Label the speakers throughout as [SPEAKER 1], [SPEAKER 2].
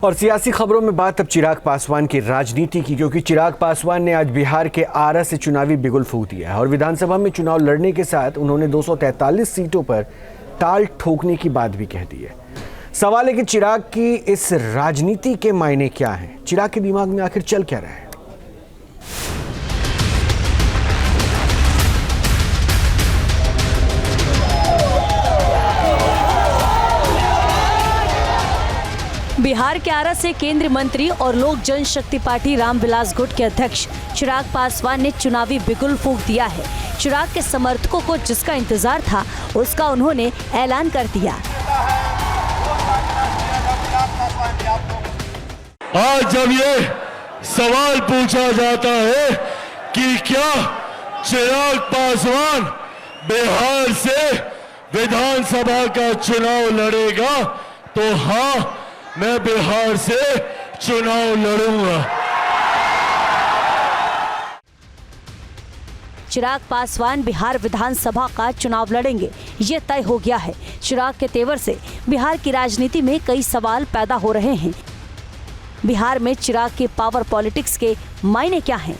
[SPEAKER 1] और सियासी खबरों में बात अब चिराग पासवान की राजनीति की, क्योंकि चिराग पासवान ने आज बिहार के आरा से चुनावी बिगुल फूंक दिया है और विधानसभा में चुनाव लड़ने के साथ उन्होंने 243 सीटों पर ताल ठोकने की बात भी कह दी है। सवाल है कि चिराग की इस राजनीति के मायने क्या हैं? चिराग के दिमाग में आखिर चल क्या रहा है?
[SPEAKER 2] बिहार के आरा से केंद्रीय मंत्री और लोक जनशक्ति पार्टी रामविलास गुट के अध्यक्ष चिराग पासवान ने चुनावी बिगुल फूंक दिया है। चिराग के समर्थकों को जिसका इंतजार था उसका उन्होंने ऐलान कर दिया।
[SPEAKER 3] आज जब ये सवाल पूछा जाता है कि क्या चिराग पासवान बिहार से विधानसभा का चुनाव लड़ेगा, तो हाँ, मैं बिहार से चुनाव लड़ूंगा।
[SPEAKER 2] चिराग पासवान बिहार विधानसभा का चुनाव लड़ेंगे, ये तय हो गया है। चिराग के तेवर से बिहार की राजनीति में कई सवाल पैदा हो रहे हैं। बिहार में चिराग के पावर पॉलिटिक्स के मायने क्या हैं?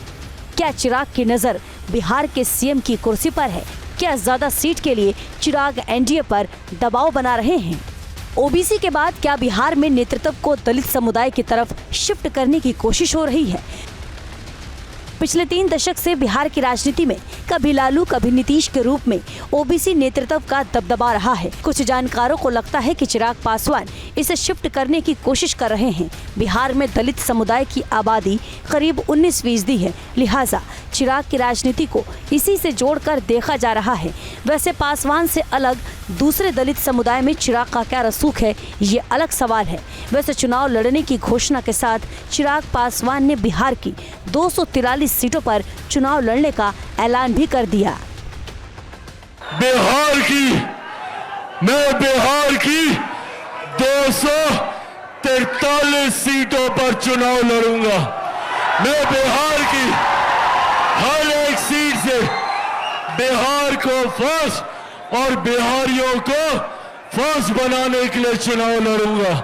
[SPEAKER 2] क्या चिराग की नजर बिहार के सीएम की कुर्सी पर है? क्या ज्यादा सीट के लिए चिराग एनडीए पर दबाव बना रहे हैं? ओबीसी के बाद क्या बिहार में नेतृत्व को दलित समुदाय की तरफ शिफ्ट करने की कोशिश हो रही है? पिछले 3 दशक से बिहार की राजनीति में कभी लालू कभी नीतीश के रूप में ओबीसी नेतृत्व का दबदबा रहा है। कुछ जानकारों को लगता है कि चिराग पासवान इसे शिफ्ट करने की कोशिश कर रहे हैं। बिहार में दलित समुदाय की आबादी करीब 19% है, लिहाजा चिराग की राजनीति को इसी से जोड़कर देखा जा रहा है। वैसे पासवान से अलग दूसरे दलित समुदाय में चिराग का क्या रसूख है, ये अलग सवाल है। वैसे चुनाव लड़ने की घोषणा के साथ चिराग पासवान ने बिहार की 243 सीटों पर चुनाव लड़ने का ऐलान भी कर दिया।
[SPEAKER 3] मैं बिहार की 243 सीटों पर चुनाव लड़ूंगा। मैं बिहार की हर एक सीट से बिहार को फर्स्ट और बिहारियों को फर्स्ट बनाने के लिए चुनाव लड़ूंगा।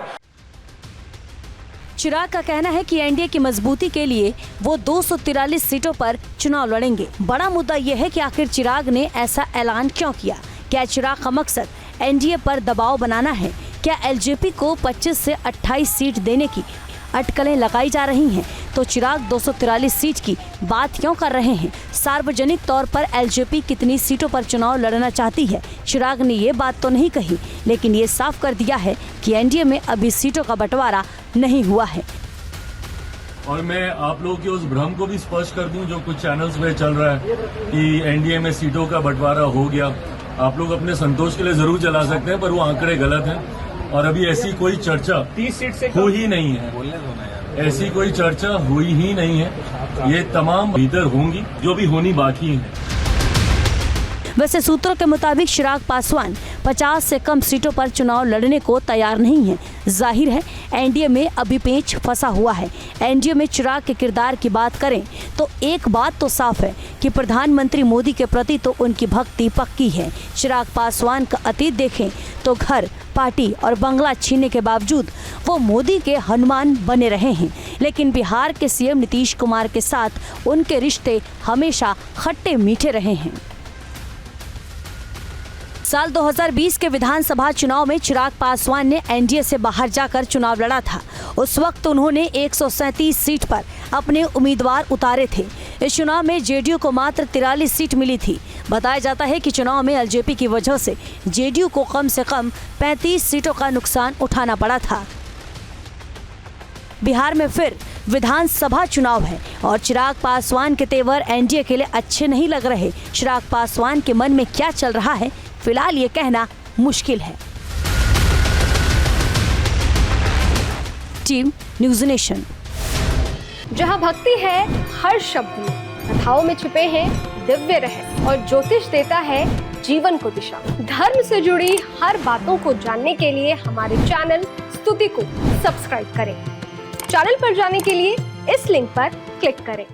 [SPEAKER 2] चिराग का कहना है कि एनडीए की मजबूती के लिए वो 243 सीटों पर चुनाव लड़ेंगे। बड़ा मुद्दा यह है कि आखिर चिराग ने ऐसा ऐलान क्यों किया? क्या चिराग का मकसद एनडीए पर दबाव बनाना है? क्या एलजेपी को 25 से 28 सीट देने की अटकलें लगाई जा रही हैं? तो चिराग 243 सीट की बात क्यों कर रहे हैं? सार्वजनिक तौर पर एलजेपी कितनी सीटों पर चुनाव लड़ना चाहती है? चिराग ने ये बात तो नहीं कही, लेकिन ये साफ कर दिया है कि एनडीए में अभी सीटों का बंटवारा नहीं हुआ है।
[SPEAKER 4] और मैं आप लोगों के उस भ्रम को भी स्पष्ट कर दूं जो कुछ चैनल्स में चल रहा है कि एनडीए में सीटों का बंटवारा हो गया। आप लोग अपने संतोष के लिए जरूर चला सकते हैं, पर वो आंकड़े गलत हैं और अभी ऐसी कोई चर्चा 30 सीट से हुई ही नहीं है। ऐसी कोई चर्चा हुई ही नहीं है। ये तमाम भीतर होंगी जो भी होनी बाकी है।
[SPEAKER 2] वैसे सूत्रों के मुताबिक चिराग पासवान 50 से कम सीटों पर चुनाव लड़ने को तैयार नहीं है। जाहिर है एनडीए में अभी पेंच फंसा हुआ है। एनडीए में चिराग के किरदार की बात करें तो एक बात तो साफ है कि प्रधानमंत्री मोदी के प्रति तो उनकी भक्ति पक्की है। चिराग पासवान का अतीत देखें तो घर, पार्टी और बंगला छीनने के बावजूद वो मोदी के हनुमान बने रहे हैं। लेकिन बिहार के सीएम नीतीश कुमार के साथ उनके रिश्ते हमेशा खट्टे मीठे रहे हैं। साल 2020 के विधानसभा चुनाव में चिराग पासवान ने एनडीए से बाहर जाकर चुनाव लड़ा था। उस वक्त उन्होंने 137 सीट पर अपने उम्मीदवार उतारे थे। इस चुनाव में जेडीयू को मात्र 43 सीट मिली थी। बताया जाता है कि चुनाव में एलजेपी की वजह से जेडीयू को कम से कम 35 सीटों का नुकसान उठाना पड़ा था। बिहार में फिर विधानसभा चुनाव है और चिराग पासवान के तेवर एनडीए के लिए अच्छे नहीं लग रहे। चिराग पासवान के मन में क्या चल रहा है, फिलहाल ये कहना मुश्किल है। Team news nation.
[SPEAKER 5] जहां भक्ति है हर शब्द में, कथाओं में छुपे हैं दिव्य रहस्य और ज्योतिष देता है जीवन को दिशा। धर्म से जुड़ी हर बातों को जानने के लिए हमारे चैनल स्तुति को सब्सक्राइब करें। चैनल पर जाने के लिए इस लिंक पर क्लिक करें।